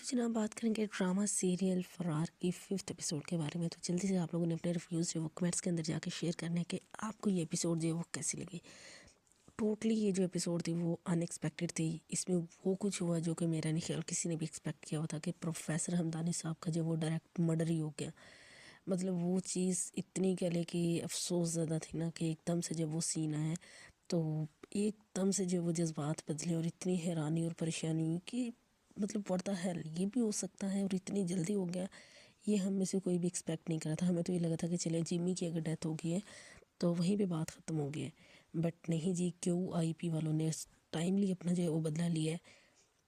जनाब बात करेंगे ड्रामा सीरियल फरार की 5th एपिसोड के बारे में। तो जल्दी से आप लोगों ने अपने रिव्यूज़ जो वो कमेंट्स के अंदर जाके शेयर करने के आपको ये एपिसोड जो है वो कैसी लगी। टोटली ये जो एपिसोड थी वो अनएक्सपेक्टेड थी। इसमें वो कुछ हुआ जो कि मेरा नहीं ख्याल किसी ने भी एक्सपेक्ट किया हुआ था कि प्रोफेसर हमदानी साहब का जो वो डायरेक्ट मर्डर ही हो गया। मतलब वो चीज़ इतनी कह ले कि अफसोस ज़्यादा थी ना कि एकदम से जब वो सीन आया तो एकदम से जो वो जज्बात बदले और इतनी हैरानी और परेशानी हुई कि मतलब व्हाट द हेल, ये भी हो सकता है और इतनी जल्दी हो गया। ये हम में से कोई भी एक्सपेक्ट नहीं करा था। हमें तो ये लगा था कि चले जिमी की अगर डेथ हो गई है तो वहीं पे बात ख़त्म हो गई है, बट नहीं जी, क्यों आईपी वालों ने टाइमली अपना जो है वो बदला लिया है।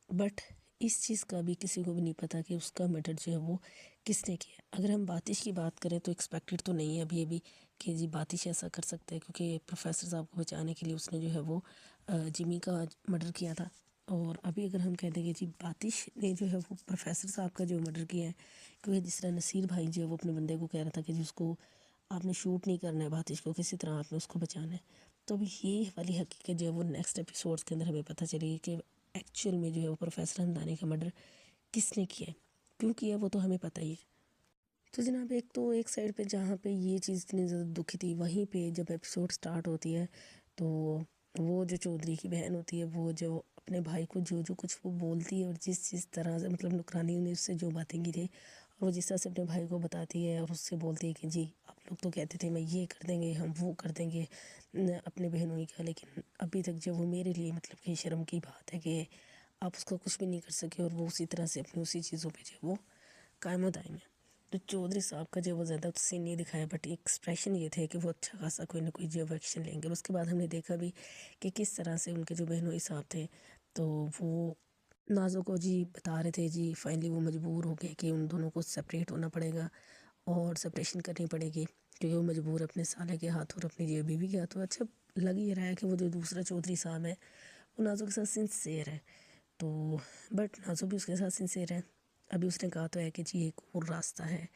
बट इस चीज़ का भी किसी को भी नहीं पता कि उसका मर्डर जो है वो किसने किया। अगर हम बातिश की बात करें तो एक्सपेक्टेड तो नहीं है अभी कि जी बातिश ऐसा कर सकता है, क्योंकि प्रोफेसर साहब को बचाने के लिए उसने जो है वो जिमी का मर्डर किया था। और अभी अगर हम कह देंगे जी बातिश ने जो है वो प्रोफेसर साहब का जो मर्डर किया है, क्योंकि जिस तरह नसीर भाई जो है वो अपने बंदे को कह रहा था कि जी उसको आपने शूट नहीं करना है, बातिश को किसी तरह आपने उसको बचाना है। तो अभी ये वाली हकीकत जो है वो नेक्स्ट एपिसोड्स के अंदर हमें पता चलेगी कि एक्चुअल में जो है वो प्रोफेसर हमदानी का मर्डर किसने किया है, क्यों किया वो तो हमें पता ही है। तो जनाब एक साइड पे जहाँ पे ये चीज़ इतनी ज़्यादा दुखी थी, वहीं पे जब एपिसोड स्टार्ट होती है तो वो जो चौधरी की बहन होती है वो जो अपने भाई को जो जो कुछ वो बोलती है और जिस तरह से मतलब नुकरानी ने उससे जो बातें की थी और वो जिस तरह से अपने भाई को बताती है और उससे बोलती है कि जी आप लोग तो कहते थे मैं ये कर देंगे, हम वो कर देंगे अपने बहनों का, लेकिन अभी तक जो वो मेरे लिए मतलब कि शर्म की बात है कि आप उसका कुछ भी नहीं कर सके और वो उसी तरह से अपनी उसी चीज़ों पर जो वो कायम दायम है। तो चौधरी साहब का जो वो ज़्यादा सीन नहीं दिखाया, बट एक्सप्रेशन ये थे कि वो अच्छा खासा कोई ना कोई जो एक्शन लेंगे। उसके बाद हमने देखा भी कि किस तरह से उनके जो बहनोई साहब थे तो वो नाज़ो को जी बता रहे थे जी फाइनली वो मजबूर हो गए कि उन दोनों को सेपरेट होना पड़ेगा और सेपरेशन करनी पड़ेगी, क्योंकि वो मजबूर अपने साले के हाथ और अपनी जो बीवी के हाथों। अच्छा लग ये रहा है कि वो जो दूसरा चौधरी साहब है वो नाज़ो के साथ सिंसेयर है, तो बट नाज़ो भी उसके साथ सिंसेयर है। अभी उसने कहा तो है कि जी एक और रास्ता है,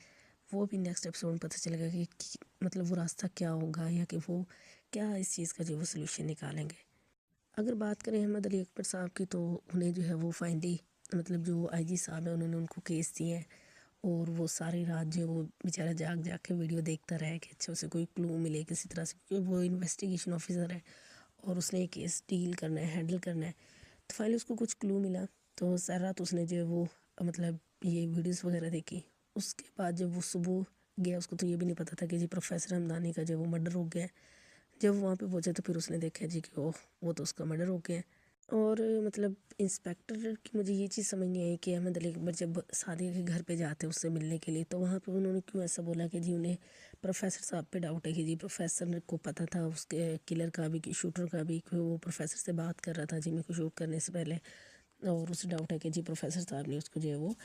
वो भी नेक्स्ट एपिसोड में पता चलेगा कि मतलब वो रास्ता क्या होगा या कि वो क्या इस चीज़ का जो वो सोल्यूशन निकालेंगे। अगर बात करें अहमद अली अकबर साहब की तो उन्हें जो है वो फाइनली मतलब जो आईजी साहब है उन्होंने उनको केस दिए हैं और वो सारी रात जो वो बेचारा जाग जाग के वीडियो देखता रहा है कि अच्छा उसे कोई क्लू मिले किसी तरह से, क्योंकि वो इन्वेस्टिगेशन ऑफिसर है और उसने ये केस डील करना है, हैंडल करना है। तो फाइनली उसको कुछ क्लू मिला तो सारी रात उसने जो है वो मतलब ये वीडियोस वगैरह देखी। उसके बाद जब वो सुबह गया उसको तो ये भी नहीं पता था कि जी प्रोफेसर हमदानी का जो वो मर्डर हो गया है। जब वहाँ पे पहुँचा तो फिर उसने देखा जी कि ओह वो तो उसका मर्डर हो गया है। और मतलब इंस्पेक्टर की मुझे ये चीज़ समझ नहीं आई कि अहमद अली अकबर जब सादिया के घर पे जाते हैं उससे मिलने के लिए, तो वहाँ पे उन्होंने क्यों ऐसा बोला कि जी उन्हें प्रोफेसर साहब पे डाउट है कि जी प्रोफेसर को पता था उसके किलर का भी कि शूटर का भी, कि वो प्रोफेसर से बात कर रहा था जिमी को शूट करने से पहले, और उसे डाउट है कि जी प्रोफेसर साहब ने उसको जो है वो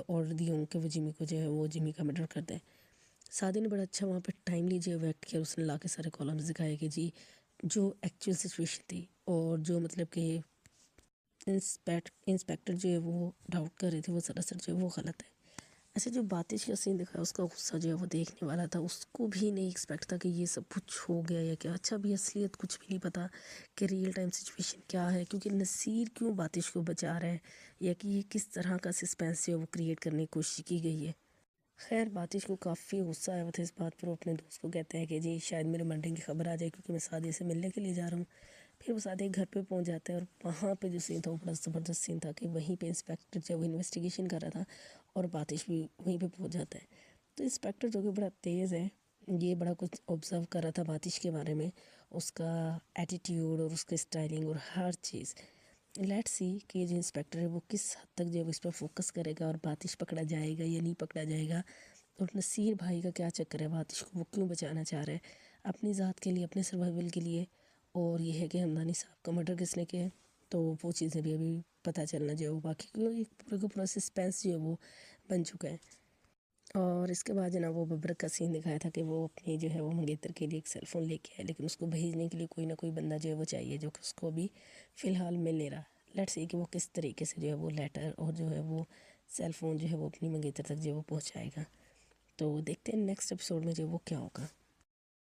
ऑर्डर दिए होंगे कि वो जिमी को जो है वो जिमी का मर्डर कर दें। सादी ने बड़ा अच्छा वहाँ पे टाइमली जो एक्ट किया, उसने ला के सारे कॉलम्स दिखाए कि जी जो एक्चुअल सिचुएशन थी और जो मतलब कि इंस्पेक्टर जो है वो डाउट कर रहे थे वो सरासर जो है वो गलत है। अच्छा जो बातिश का सीन दिखाया उसका गुस्सा जो है वो देखने वाला था, उसको भी नहीं एक्सपेक्ट था कि ये सब कुछ हो गया या क्या। अच्छा अभी असलियत कुछ भी नहीं पता कि रियल टाइम सिचुएशन क्या है, क्योंकि नसीर क्यों बातिश को बचा रहा है या कि ये किस तरह का सस्पेंस जो है वो क्रिएट करने की कोशिश की गई है। खैर बातिश को काफ़ी गुस्सा आया हुआ था इस बात पर। वो अपने दोस्त को कहते हैं कि जी शायद मेरे मरने की खबर आ जाए क्योंकि मैं सादिया से मिलने के लिए जा रहा हूँ। फिर वो सादिया के घर पे पहुँच जाता है और वहाँ पे जो सीन था वो बड़ा ज़बरदस्त सीन था कि वहीं पे इंस्पेक्टर जो वो इन्वेस्टिगेशन कर रहा था और बातिश भी वहीं पे पहुँच जाता है। तो इंस्पेक्टर जो कि बड़ा तेज़ है, ये बड़ा कुछ ऑब्ज़र्व कर रहा था बातिश के बारे में, उसका एटीट्यूड और उसका स्टाइलिंग और हर चीज़। लेट्स सी कि ये जो इंस्पेक्टर है वो किस हद तक जो है इस पर फोकस करेगा और बातिश पकड़ा जाएगा या नहीं पकड़ा जाएगा। और नसीर भाई का क्या चक्कर है, बातिश को वो क्यों बचाना चाह रहा है अपनी ज़ात के लिए, अपने सर्वाइवल के लिए। और ये है कि हमदानी साहब का मर्डर किसने किया है, तो वो चीज़ें भी अभी पता चलना जो है वो बाकी क्यों एक पूरे का पूरा सस्पेंस जो है वो बन चुका है। और इसके बाद जना वो बब्बर का सीन दिखाया था कि वो अपनी जो है वो मंगेतर के लिए एक सेल फ़ोन लेके आए, लेकिन उसको भेजने के लिए कोई ना कोई बंदा जो है वो चाहिए जो कि उसको अभी फ़िलहाल मिल नहीं रहा। लेट्स सी कि वो किस तरीके से जो है वो लेटर और जो है वो सेल फ़ोन जो है वो अपनी मंगेतर तक जो है वो पहुँचाएगा। तो देखते हैं नेक्स्ट एपिसोड में जो वो क्या होगा।